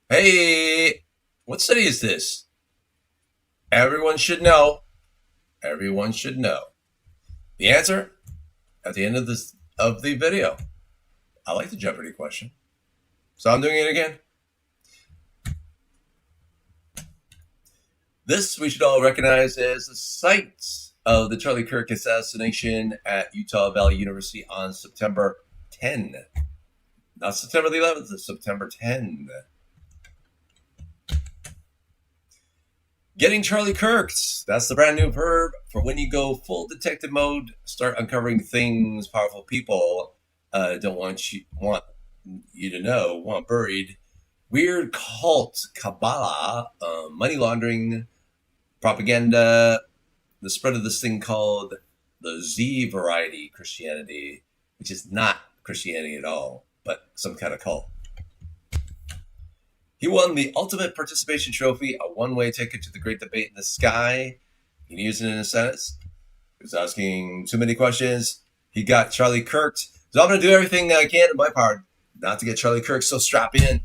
Hey, what study is this? Everyone should know. Everyone should know. The answer at the end of the video. I like the Jeopardy question, so I'm doing it again. This we should all recognize as the site of the Charlie Kirk assassination at Utah Valley University on September 10. Not September the 11th, it's September 10. Getting Charlie Kirked. That's the brand new verb for when you go full detective mode, start uncovering things powerful people don't want you to know, want buried. Weird cult, Kabbalah, money laundering, propaganda, the spread of this thing called the Z variety Christianity, which is not Christianity at all, but some kind of cult. He won the Ultimate Participation Trophy, a one-way ticket to the Great Debate in the Sky. He used it in a sentence. He was asking too many questions. He got Charlie Kirked. So I'm going to do everything I can in my part not to get Charlie Kirked, so strap in.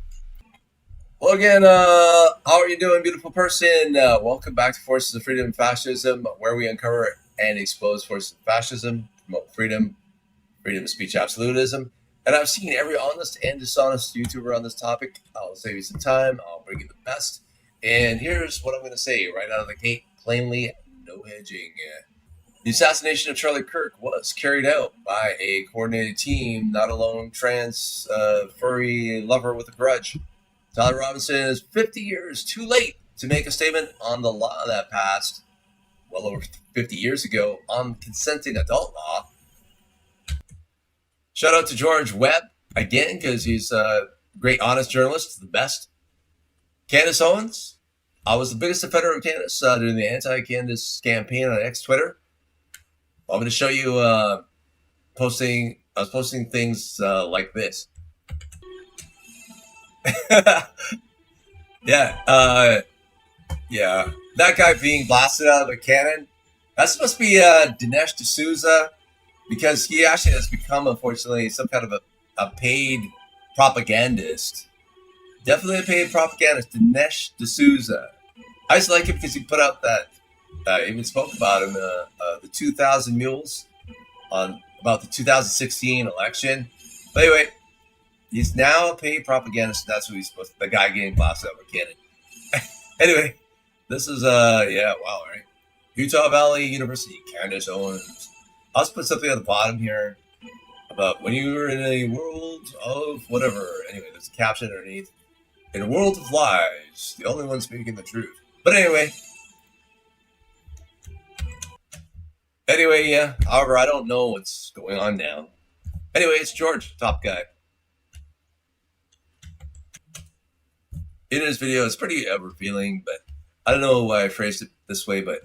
Well, again, how are you doing, beautiful person? Welcome back to Forces of Freedom and Fascism, where we uncover and expose forces of fascism, promote freedom of speech absolutism. And I've seen every honest and dishonest YouTuber on this topic. I'll save you some time. I'll bring you the best. And here's what I'm going to say right out of the gate, plainly, no hedging. The assassination of Charlie Kirk was carried out by a coordinated team, not a lone trans furry lover with a grudge. Tyler Robinson is 50 years too late to make a statement on the law that passed well over 50 years ago on consenting adult law. Shout out to George Webb, again, because he's a great, honest journalist, the best. Candace Owens. I was the biggest defender of Candace during the anti-Candace campaign on X Twitter. I'm going to show you I was posting things like this. Yeah, that guy being blasted out of a cannon. That's supposed to be Dinesh D'Souza, because he actually has become, unfortunately, some kind of a paid propagandist. Definitely a paid propagandist, Dinesh D'Souza. I just like him because he put out that, even spoke about him, the 2,000 Mules about the 2016 election. But anyway, he's now a paid propagandist. That's what he's supposed to, the guy getting blasted out of a cannon. Anyway, this is, wow, right? Utah Valley University, Candace Owens. I'll just put something on the bottom here about when you were in a world of whatever. Anyway, there's a caption underneath. In a world of lies, the only one speaking the truth. But anyway, yeah. However, I don't know what's going on now. Anyway, it's George, top guy. In his video, it's pretty revealing, but I don't know why I phrased it this way, but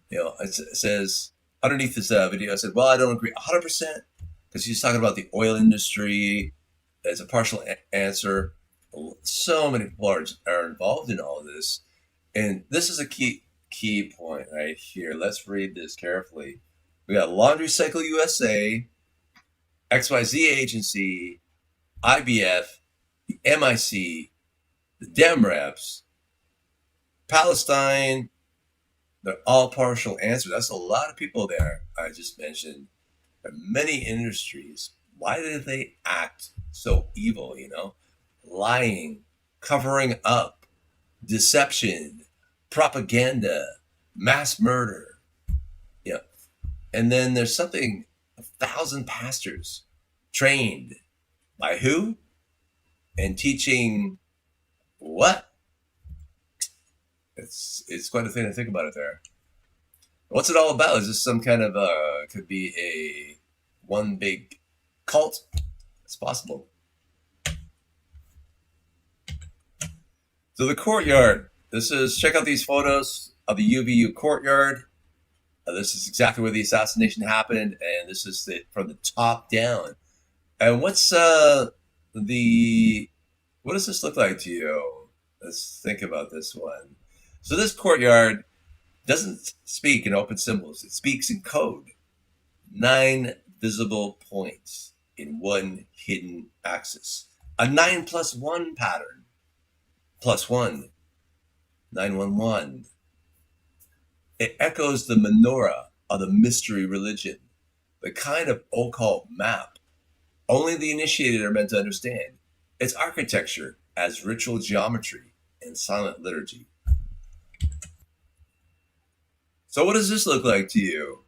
it says underneath this video, I said, well, I don't agree 100%, because he's talking about the oil industry as a partial answer. So many people are involved in all of this. And this is a key point right here. Let's read this carefully. We got Laundry Cycle USA, XYZ Agency, IBF, the MIC, the Dem Reps, Palestine. They're all partial answers. That's a lot of people there I just mentioned. There are many industries. Why did they act so evil, Lying, covering up, deception, propaganda, mass murder. Yeah. And then there's 1,000 pastors trained by who? And teaching what? It's quite a thing to think about it there. What's it all about? Is this some kind of could be a one big cult? It's possible. So the courtyard. Check out these photos of the UVU Courtyard. This is exactly where the assassination happened, and this is from the top down. And what does this look like to you? Let's think about this one. So this courtyard doesn't speak in open symbols. It speaks in code. 9 visible points in one hidden axis. a 9+1 pattern. +1, 911. It echoes the menorah of the mystery religion, the kind of occult map only the initiated are meant to understand. Its architecture as ritual geometry and silent liturgy. So what does this look like to you?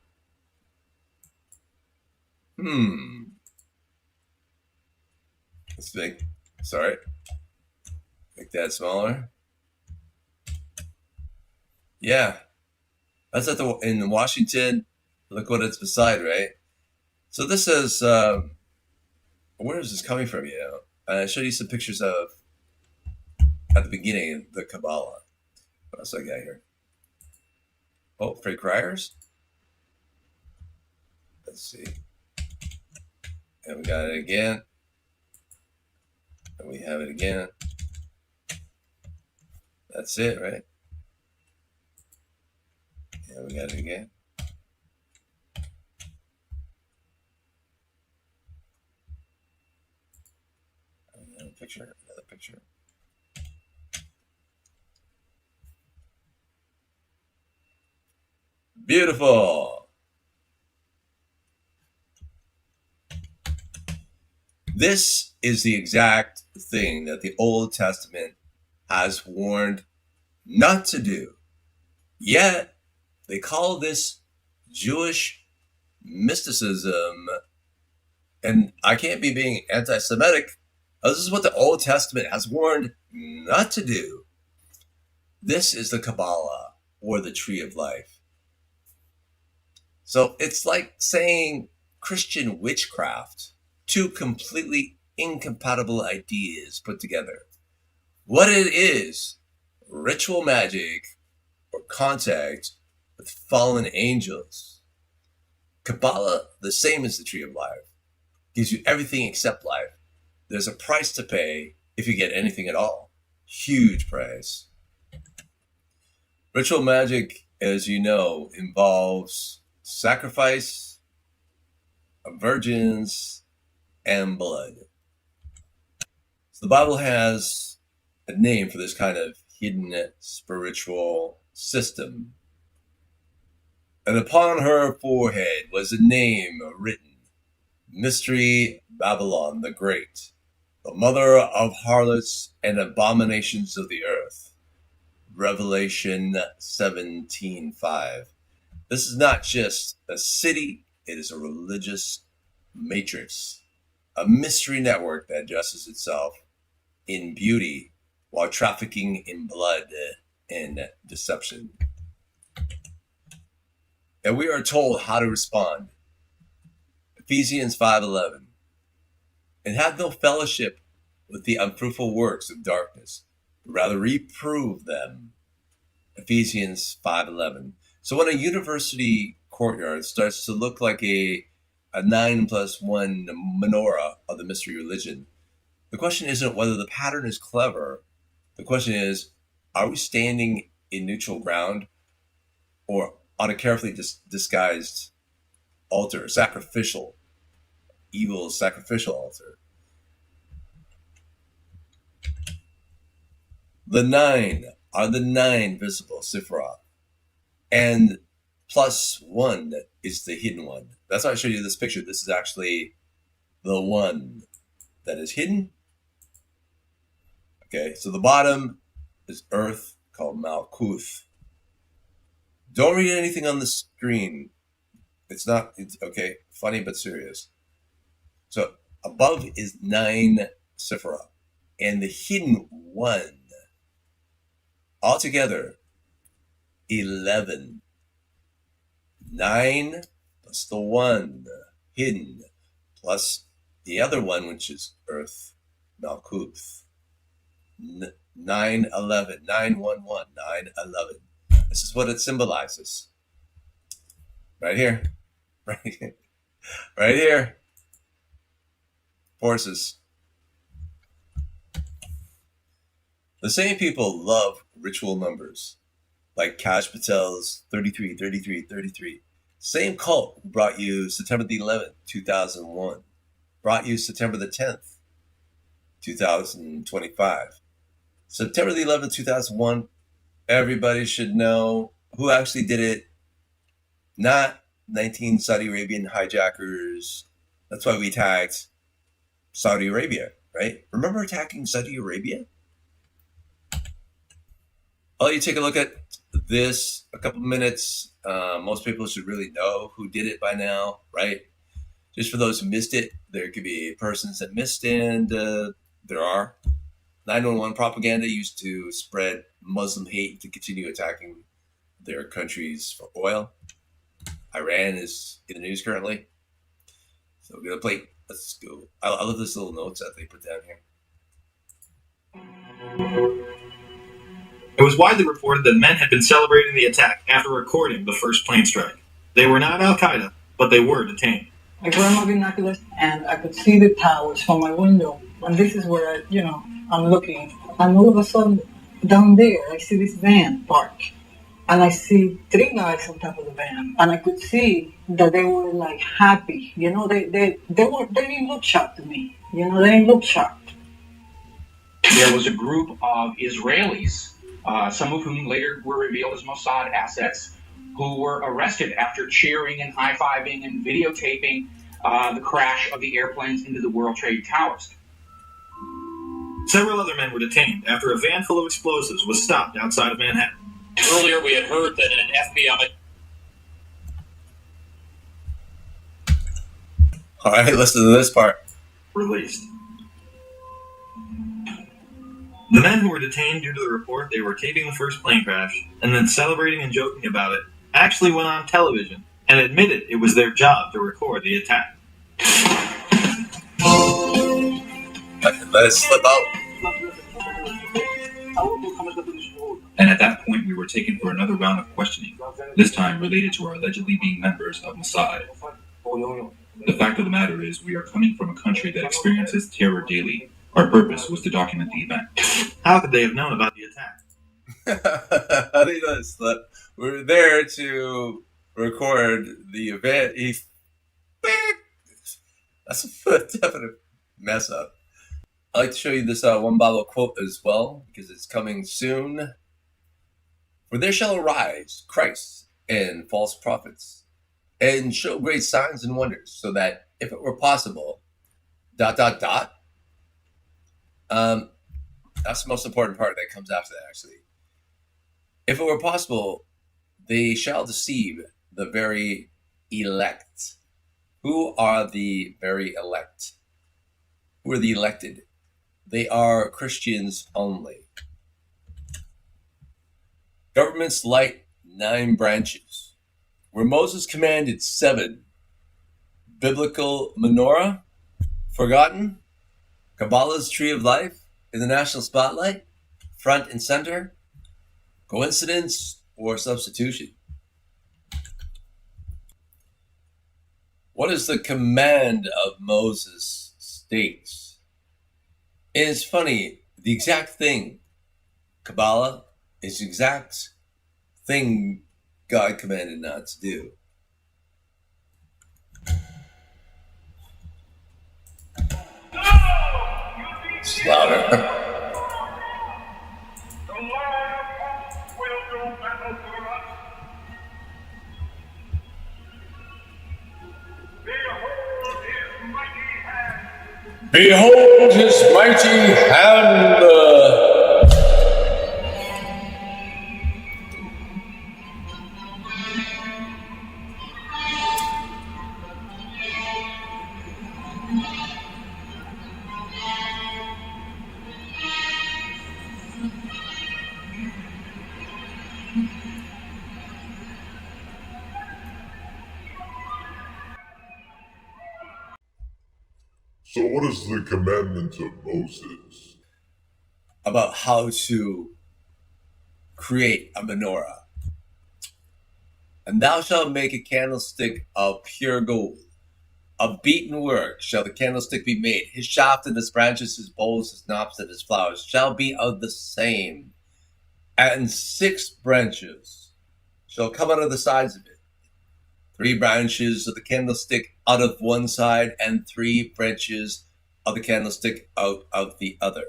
Let's make that smaller. Yeah, that's in Washington. Look what it's beside, right? So this is, where is this coming from? I showed you some pictures of at the beginning the Kabbalah. What else I got here? Oh, fake criers. Let's see. And we got it again. And we have it again. That's it, right? Yeah, we got it again. Another picture. Beautiful. This is the exact thing that the Old Testament has warned not to do. Yet, they call this Jewish mysticism. And I can't be being anti-Semitic. This is what the Old Testament has warned not to do. This is the Kabbalah, or the Tree of Life. So it's like saying Christian witchcraft, two completely incompatible ideas put together. What it is, ritual magic or contact with fallen angels. Kabbalah, the same as the Tree of Life, gives you everything except life. There's a price to pay if you get anything at all. Huge price. Ritual magic, as you know, involves sacrifice of virgins and blood. So the Bible has a name for this kind of hidden spiritual system. And upon her forehead was a name written, Mystery Babylon the Great, the mother of harlots and abominations of the earth. Revelation 17:5. This is not just a city, it is a religious matrix, a mystery network that dresses itself in beauty while trafficking in blood and deception. And we are told how to respond. Ephesians 5:11. And have no fellowship with the unfruitful works of darkness, but rather reprove them. Ephesians 5:11. So when a university courtyard starts to look like a 9+1 menorah of the mystery religion, the question isn't whether the pattern is clever. The question is, are we standing in neutral ground or on a carefully disguised altar, evil sacrificial altar? The 9 are the 9 visible Sefirot, and +1 is the hidden one. That's why I showed you this picture. This is actually the one that is hidden. Okay, so the bottom is earth, called Malkuth. Don't read anything on the screen. It's okay, funny but serious. So above is 9 Sefirot, and the hidden one. Altogether, 11. 9 plus the 1 hidden, plus the other one, which is earth, Malkuth. 911, 911, 911. This is what it symbolizes. Right here. Right here. Forces. The same people love ritual numbers, like Kash Patel's 33, 33, 33. Same cult who brought you September the 11th, 2001, brought you September the 10th, 2025. September the 11th, 2001. Everybody should know who actually did it. Not 19 Saudi Arabian hijackers. That's why we tagged Saudi Arabia, right? Remember attacking Saudi Arabia? I'll let you take a look at this a couple minutes. Most people should really know who did it by now, right? Just for those who missed it, there could be persons that missed, and there are. 911 propaganda used to spread Muslim hate to continue attacking their countries for oil. Iran is in the news currently. So we're going to play. Let's go. I love this little notes that they put down here. It was widely reported that men had been celebrating the attack after recording the first plane strike. They were not Al-Qaeda, but they were detained. I grabbed my binoculars and I could see the towers from my window. And this is where, I'm looking. And all of a sudden, down there, I see this van parked. And I see three guys on top of the van. And I could see that they were like happy. They didn't look shocked to me. They didn't look shocked. There was a group of Israelis, some of whom later were revealed as Mossad assets, who were arrested after cheering and high-fiving and videotaping the crash of the airplanes into the World Trade Towers. Several other men were detained after a van full of explosives was stopped outside of Manhattan. Earlier, we had heard that an FBI... All right, listen to this part. Released. The men who were detained due to the report they were taping the first plane crash and then celebrating and joking about it actually went on television and admitted it was their job to record the attack. Let it slip out. And at that point, we were taken for another round of questioning, this time related to our allegedly being members of Mossad. The fact of the matter is, we are coming from a country that experiences terror daily. Our purpose was to document the event. How could they have known about the attack? How do you know this? We were there to record the event. That's a definite mess up. I'd like to show you this one Bible quote as well, because it's coming soon. For there shall arise Christ and false prophets, and show great signs and wonders, so that if it were possible, ... That's the most important part that comes after that, actually. If it were possible, they shall deceive the very elect. Who are the very elect? Who are the elected? They are Christians only. Governments light 9 branches, where Moses commanded 7. Biblical menorah, forgotten. Kabbalah's tree of life in the national spotlight, front and center. Coincidence or substitution? What is the command of Moses states? And it's funny, the exact thing, Kabbalah, is the exact thing God commanded not to do. It's louder. Behold his mighty hand. So what is the commandment of Moses? About how to create a menorah. And thou shalt make a candlestick of pure gold. Of beaten work shall the candlestick be made. His shaft and his branches, his bowls, his knops, and his flowers shall be of the same. And 6 branches shall come out of the sides of it. 3 branches of the candlestick out of one side, and 3 branches of the candlestick out of the other.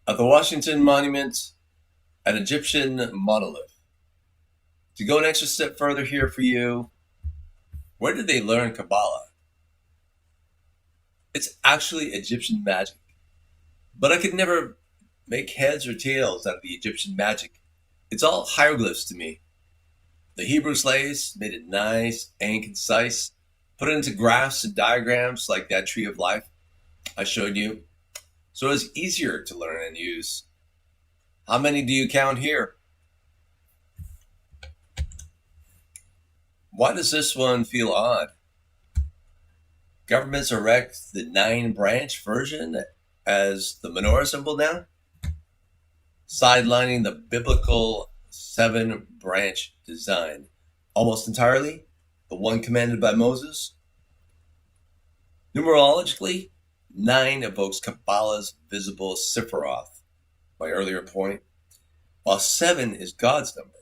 At the Washington Monument, an Egyptian monolith. To go an extra step further here for you, where did they learn Kabbalah? It's actually Egyptian magic. But I could never make heads or tails out of the Egyptian magic. It's all hieroglyphs to me. The Hebrew slaves made it nice and concise, put it into graphs and diagrams like that tree of life I showed you, so it was easier to learn and use. How many do you count here? Why does this one feel odd? Governments erect the 9-branch version as the menorah symbol now, sidelining the biblical 7-branch design almost entirely, the one commanded by Moses. Numerologically, 9 evokes Kabbalah's visible Sefirot, my earlier point, while 7 is God's number,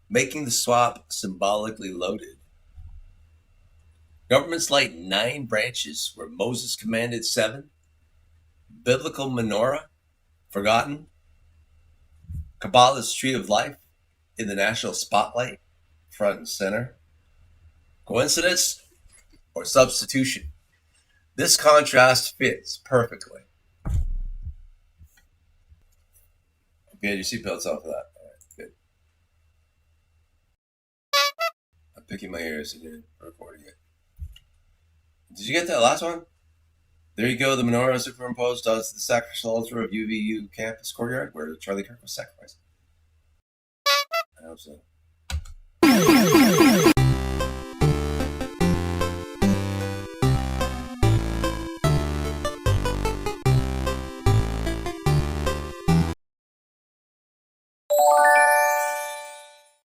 making the swap symbolically loaded. Governments light 9 branches where Moses commanded 7. Biblical menorah, forgotten. Kabbalah's tree of life in the national spotlight, front and center. Coincidence or substitution? This contrast fits perfectly. Okay, your seatbelts on for that. All right, good. I'm picking my ears again, recording it. Did you get that last one? There you go, the menorah superimposed onto the sacrificial altar of UVU campus courtyard where Charlie Kirk was sacrificed. I hope so.